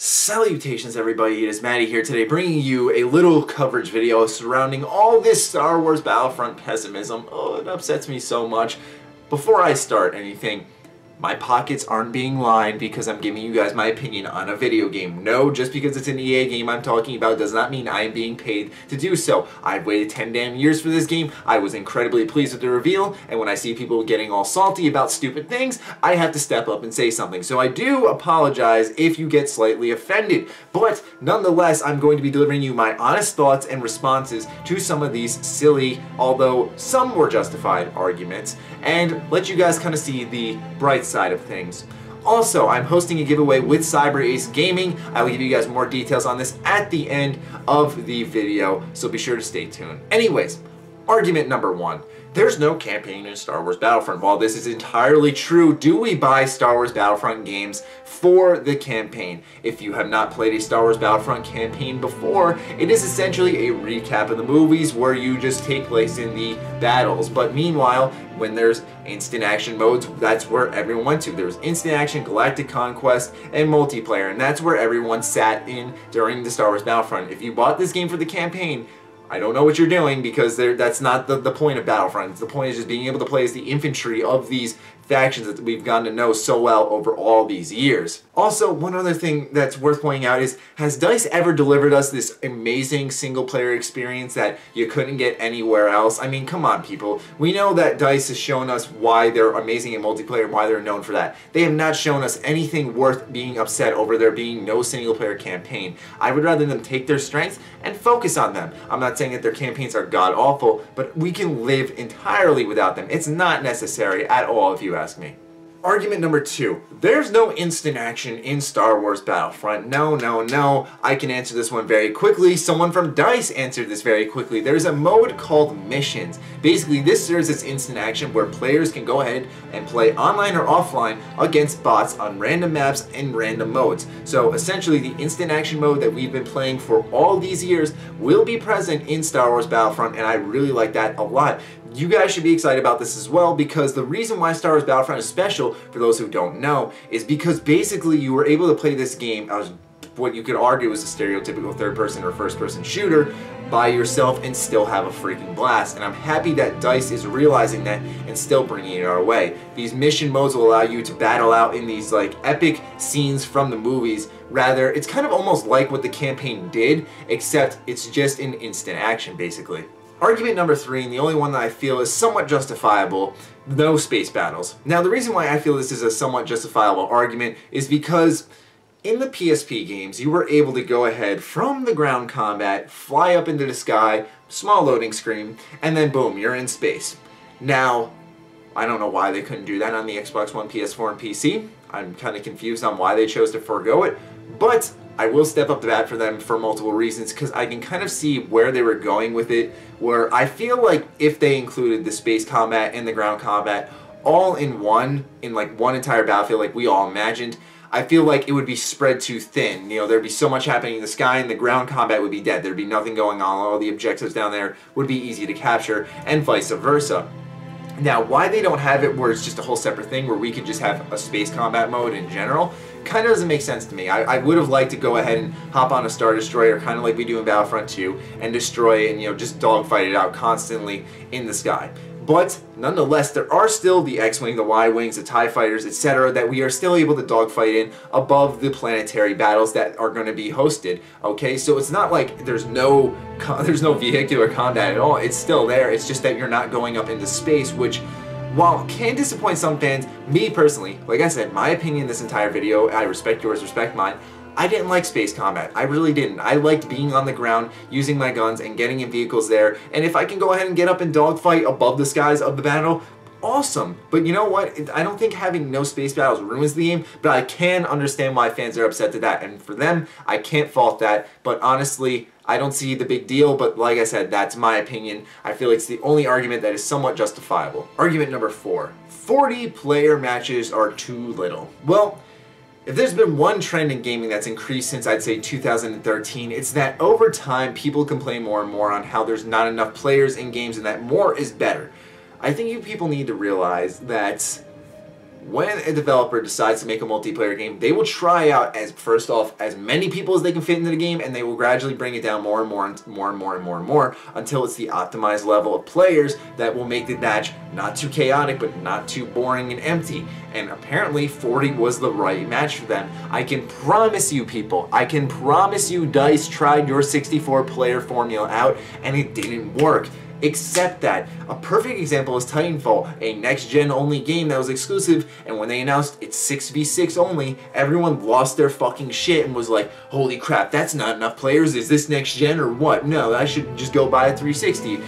Salutations everybody, it is Matty here today bringing you a little coverage video surrounding all this Star Wars Battlefront pessimism. Oh, it upsets me so much. Before I start anything, my pockets aren't being lined because I'm giving you guys my opinion on a video game. No, just because it's an EA game I'm talking about does not mean I am being paid to do so. I've waited 10 damn years for this game. I was incredibly pleased with the reveal, and when I see people getting all salty about stupid things, I have to step up and say something. So I do apologize if you get slightly offended, but nonetheless, I'm going to be delivering you my honest thoughts and responses to some of these silly, although some were justified, arguments, and let you guys kind of see the bright side of things. Also, I'm hosting a giveaway with CyberAce Gaming. I will give you guys more details on this at the end of the video, so be sure to stay tuned. Anyways, argument number one. There's no campaign in Star Wars Battlefront. While this is entirely true, do we buy Star Wars Battlefront games for the campaign? If you have not played a Star Wars Battlefront campaign before, it is essentially a recap of the movies where you just take place in the battles. But meanwhile, when there's instant action modes, that's where everyone went to. There's instant action, galactic conquest, and multiplayer, and that's where everyone sat in during the Star Wars Battlefront. If you bought this game for the campaign, I don't know what you're doing, because that's not the point of Battlefront. The point is just being able to play as the infantry of these factions that we've gotten to know so well over all these years. Also, one other thing that's worth pointing out is, has DICE ever delivered us this amazing single-player experience that you couldn't get anywhere else? I mean, come on, people. We know that DICE has shown us why they're amazing in multiplayer and why they're known for that. They have not shown us anything worth being upset over there being no single-player campaign. I would rather them take their strengths and focus on them. I'm not saying that their campaigns are god-awful, but we can live entirely without them. It's not necessary at all, if you ask me. Argument number two. There's no instant action in Star Wars Battlefront. No. I can answer this one very quickly. Someone from DICE answered this very quickly. There's a mode called Missions. Basically, this serves as instant action where players can go ahead and play online or offline against bots on random maps and random modes. So essentially, the instant action mode that we've been playing for all these years will be present in Star Wars Battlefront, and I really like that a lot. You guys should be excited about this as well, because the reason why Star Wars Battlefront is special, for those who don't know, is because basically you were able to play this game as what you could argue is a stereotypical third-person or first-person shooter by yourself and still have a freaking blast. And I'm happy that DICE is realizing that and still bringing it our way. These mission modes will allow you to battle out in these like epic scenes from the movies. Rather, it's kind of almost like what the campaign did, except it's just in instant action, basically. Argument number three, and the only one that I feel is somewhat justifiable, no space battles. Now, the reason why I feel this is a somewhat justifiable argument is because in the PSP games, you were able to go ahead from the ground combat, fly up into the sky, small loading screen, and then boom, you're in space. Now, I don't know why they couldn't do that on the Xbox One, PS4, and PC. I'm kind of confused on why they chose to forego it, but I will step up to bat for them for multiple reasons, because I can kind of see where they were going with it, where I feel like if they included the space combat and the ground combat all in one, in like one entire battlefield like we all imagined, I feel like it would be spread too thin. You know, there'd be so much happening in the sky and the ground combat would be dead. There'd be nothing going on. All the objectives down there would be easy to capture, and vice versa. Now, why they don't have it where it's just a whole separate thing where we could just have a space combat mode in general kind of doesn't make sense to me. I would have liked to go ahead and hop on a Star Destroyer, kind of like we do in Battlefront 2, and destroy it and, you know, just dogfight it out constantly in the sky. But nonetheless, there are still the X-Wing, the Y-Wings, the TIE Fighters, etc. that we are still able to dogfight in above the planetary battles that are going to be hosted. Okay, so it's not like there's no vehicular combat at all. It's still there. It's just that you're not going up into space, which, while can disappoint some fans, me personally, like I said, my opinion in this entire video, I respect yours, respect mine, I didn't like space combat. I really didn't. I liked being on the ground, using my guns, and getting in vehicles there. And if I can go ahead and get up and dogfight above the skies of the battle, awesome. But you know what? I don't think having no space battles ruins the game, but I can understand why fans are upset to that. And for them, I can't fault that. But honestly, I don't see the big deal, but like I said, that's my opinion. I feel it's the only argument that is somewhat justifiable. Argument number four. 40-player matches are too little. Well, if there's been one trend in gaming that's increased since, I'd say, 2013, it's that over time people complain more and more on how there's not enough players in games and that more is better. I think you people need to realize that when a developer decides to make a multiplayer game, they will try out, first off, as many people as they can fit into the game, and they will gradually bring it down more and more and more and more and more and more until it's the optimized level of players that will make the match not too chaotic but not too boring and empty. And apparently 40 was the right match for them. I can promise you, people, I can promise you DICE tried your 64 player formula out and it didn't work. Except that a perfect example is Titanfall, a next-gen only game that was exclusive, and when they announced it's 6v6 only, everyone lost their fucking shit and was like, holy crap, that's not enough players, is this next-gen or what? No, I should just go buy a 360.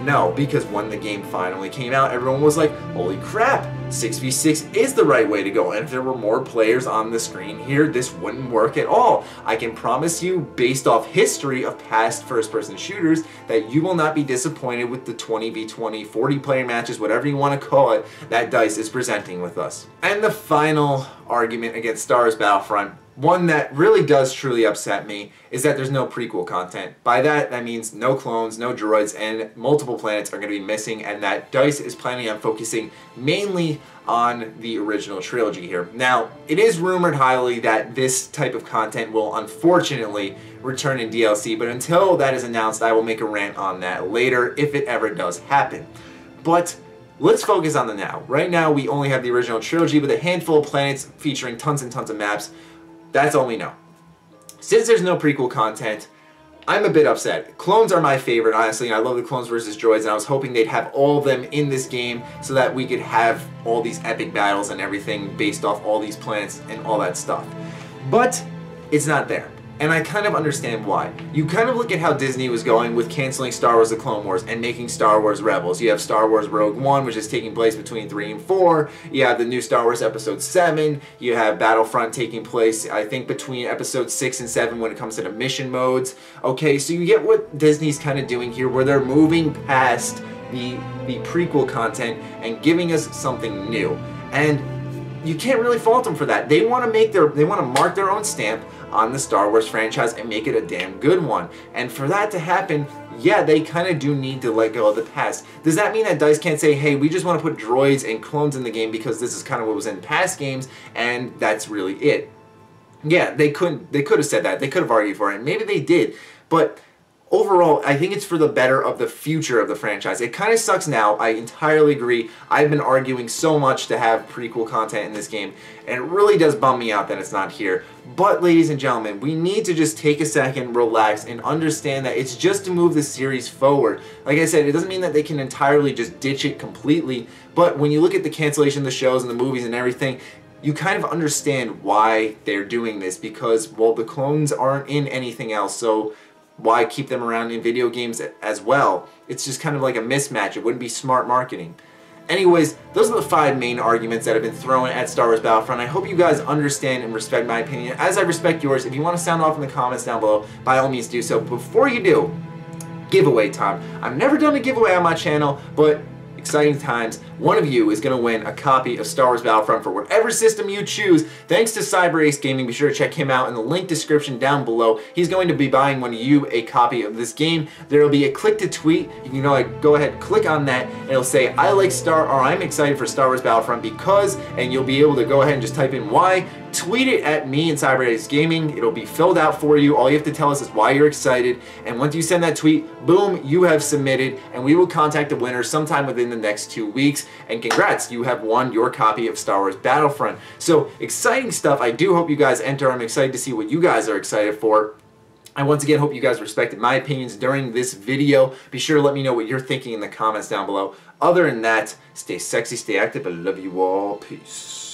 No, because when the game finally came out, everyone was like, holy crap, 6v6 is the right way to go, and if there were more players on the screen here, this wouldn't work at all. I can promise you, based off history of past first-person shooters, that you will not be disappointed with the 20v20, 40-player matches, whatever you want to call it, that DICE is presenting with us. And the final argument against Star Wars Battlefront, one that really does truly upset me, is that there's no prequel content. By that means no clones, no droids, and multiple planets are going to be missing, and that DICE is planning on focusing mainly on the original trilogy here. Now, it is rumored highly that this type of content will unfortunately return in DLC, but until that is announced, I will make a rant on that later if it ever does happen. But let's focus on the now. Right now, we only have the original trilogy with a handful of planets featuring tons and tons of maps. That's all we know. Since there's no prequel content, I'm a bit upset. Clones are my favorite, honestly, and I love the clones versus droids, and I was hoping they'd have all of them in this game so that we could have all these epic battles and everything based off all these planets and all that stuff. But it's not there. And I kind of understand why. You kind of look at how Disney was going with canceling Star Wars The Clone Wars and making Star Wars Rebels. You have Star Wars Rogue One, which is taking place between 3 and 4. You have the new Star Wars Episode 7. You have Battlefront taking place, I think, between Episode 6 and 7 when it comes to the mission modes. Okay, so you get what Disney's kind of doing here, where they're moving past the prequel content and giving us something new. And you can't really fault them for that. They want to mark their own stamp on the Star Wars franchise and make it a damn good one. And for that to happen, yeah, they kind of do need to let go of the past. Does that mean that DICE can't say, hey, we just want to put droids and clones in the game because this is kind of what was in past games and that's really it? Yeah, they could have said that. They could have argued for it. Maybe they did. But overall, I think it's for the better of the future of the franchise. It kind of sucks now. I entirely agree. I've been arguing so much to have prequel content in this game, and it really does bum me out that it's not here. But, ladies and gentlemen, we need to just take a second, relax, and understand that it's just to move the series forward. Like I said, it doesn't mean that they can entirely just ditch it completely, but when you look at the cancellation of the shows and the movies and everything, you kind of understand why they're doing this, because, well, the clones aren't in anything else, so why keep them around in video games as well? It's just kind of like a mismatch. It wouldn't be smart marketing. Anyways, those are the 5 main arguments that have been thrown at Star Wars Battlefront. I hope you guys understand and respect my opinion, as I respect yours. If you want to sound off in the comments down below, by all means do so. Before you do, giveaway time. I've never done a giveaway on my channel, but exciting times. One of you is going to win a copy of Star Wars Battlefront for whatever system you choose. Thanks to CyberAce Gaming. Be sure to check him out in the link description down below. He's going to be buying one of you a copy of this game. There will be a click to tweet. You can go ahead, click on that, and it'll say, I like I'm excited for Star Wars Battlefront because, and you'll be able to go ahead and just type in why. Tweet it at me and CyberAce Gaming. It'll be filled out for you. All you have to tell us is why you're excited. And once you send that tweet, boom, you have submitted, and we will contact the winner sometime within the next 2 weeks. And congrats, you have won your copy of Star Wars Battlefront. So exciting stuff. I do hope you guys enter. I'm excited to see what you guys are excited for. I once again hope you guys respected my opinions during this video. Be sure to let me know what you're thinking in the comments down below. Other than that, stay sexy, stay active. I love you all. Peace.